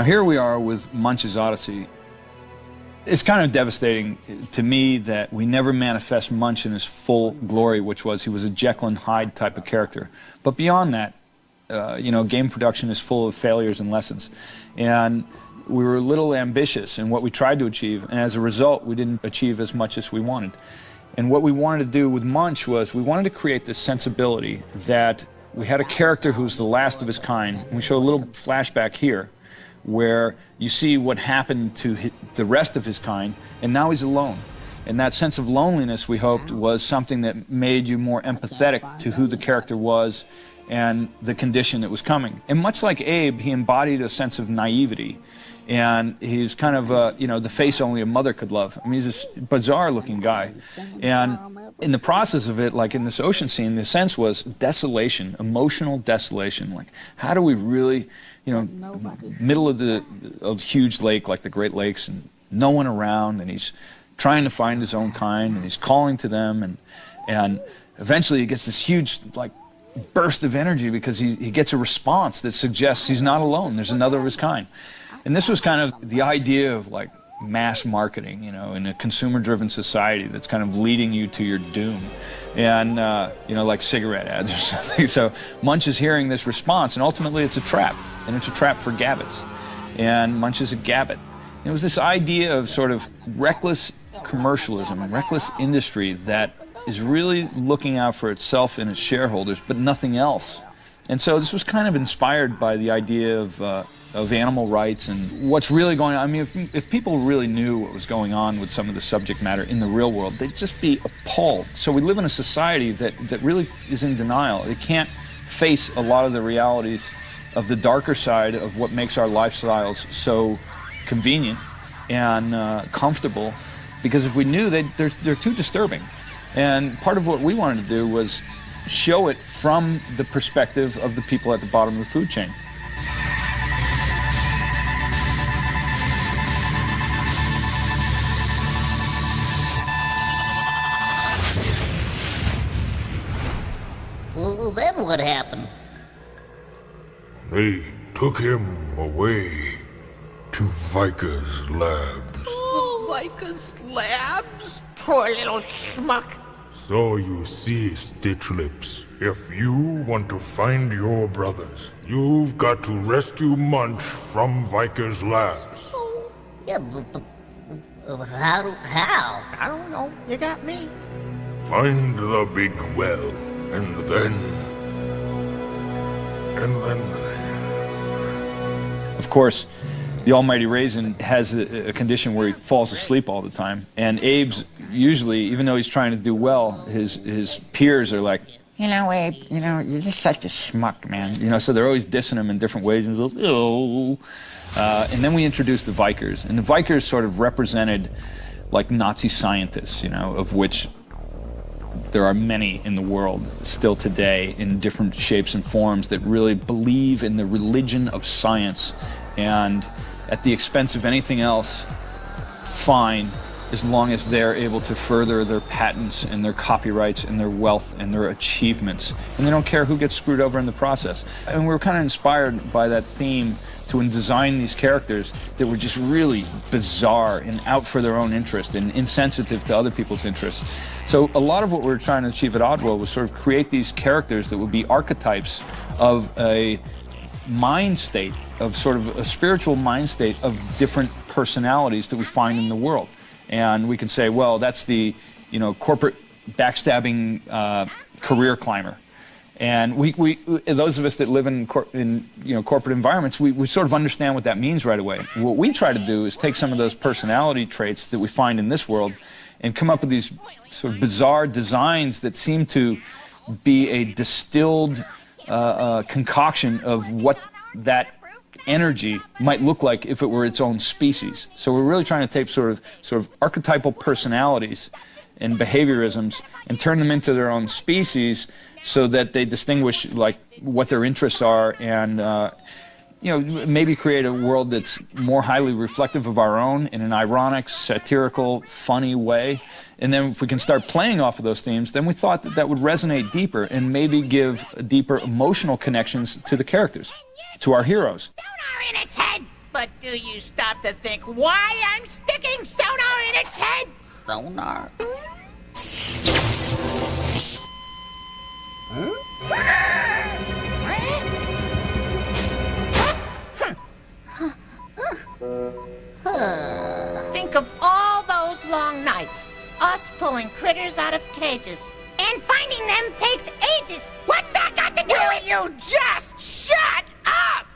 Now here we are with Munch's Oddysee. It's kind of devastating to me that we never manifest Munch in his full glory, which was he was a Jekyll and Hyde type of character. But beyond that, you know, game production is full of failures and lessons. And we were a little ambitious in what we tried to achieve, and as a result, we didn't achieve as much as we wanted. And what we wanted to do with Munch was we wanted to create this sensibility that we had a character who's the last of his kind. And we show a little flashback here where you see what happened to the rest of his kind, and now he's alone. And that sense of loneliness, we hoped, was something that made you more empathetic to who the character was and the condition that was coming. And much like Abe, he embodied a sense of naivety. And he's kind of, you know, the face only a mother could love. I mean, he's this bizarre-looking guy. And in the process of it, like in this ocean scene, the sense was desolation, emotional desolation. Like, how do we really, you know, middle of the huge lake, like the Great Lakes, and no one around, and he's trying to find his own kind, and he's calling to them, and eventually he gets this huge, like, burst of energy because he gets a response that suggests he's not alone, there's another of his kind. And this was kind of the idea of, like, mass marketing, you know, in a consumer-driven society that's kind of leading you to your doom. And, you know, like cigarette ads or something. So Munch is hearing this response, and ultimately it's a trap. And it's a trap for gabbets. And Munch is a gabbet. And it was this idea of sort of reckless commercialism, reckless industry that is really looking out for itself and its shareholders, but nothing else. And so this was kind of inspired by the idea of animal rights and what's really going on. I mean, if people really knew what was going on with some of the subject matter in the real world, they'd just be appalled. So we live in a society that really is in denial. It can't face a lot of the realities of the darker side of what makes our lifestyles so convenient and comfortable, because if we knew, they're too disturbing. And part of what we wanted to do was show it from the perspective of the people at the bottom of the food chain. Well, then what happened? They took him away to Viker's labs. Oh, Viker's labs? Poor little schmuck. So you see, Stitch Lips, if you want to find your brothers, you've got to rescue Munch from Viker's labs. Oh, Yeah, but how? I don't know. You got me. Find the big well, and then... Of course, the almighty Raisin has a condition where he falls asleep all the time. And Abe's usually, even though he's trying to do well, his peers are like, you know, Abe, you know, you're just such a schmuck, man. You know, so they're always dissing him in different ways. And he's like, oh. And then we introduced the Vikers. And the Vikers sort of represented like Nazi scientists, you know, of which there are many in the world still today in different shapes and forms that really believe in the religion of science, and at the expense of anything else, fine, as long as they're able to further their patents and their copyrights and their wealth and their achievements. And they don't care who gets screwed over in the process. And we were kind of inspired by that theme to design these characters that were just really bizarre and out for their own interest and insensitive to other people's interests. So a lot of what we were trying to achieve at Oddworld was sort of create these characters that would be archetypes of a mind state, of sort of a spiritual mind state of different personalities that we find in the world. And we can say, well, that's the, you know, corporate backstabbing career climber. And we those of us that live in you know, corporate environments, we sort of understand what that means right away. What we try to do is take some of those personality traits that we find in this world and come up with these sort of bizarre designs that seem to be a distilled concoction of what that energy might look like if it were its own species. So we're really trying to take sort of archetypal personalities and behaviorisms and turn them into their own species, so that they distinguish like what their interests are, and you know, maybe create a world that's more highly reflective of our own in an ironic, satirical, funny way. And then if we can start playing off of those themes, then we thought that that would resonate deeper and maybe give deeper emotional connections to the characters, to our heroes. Don't are in its head, but But do you stop to think why I'm sticking sonar in its head? Sonar. Think of all those long nights. Us pulling critters out of cages. And finding them takes ages. What's that got to do Will with... you just shut up?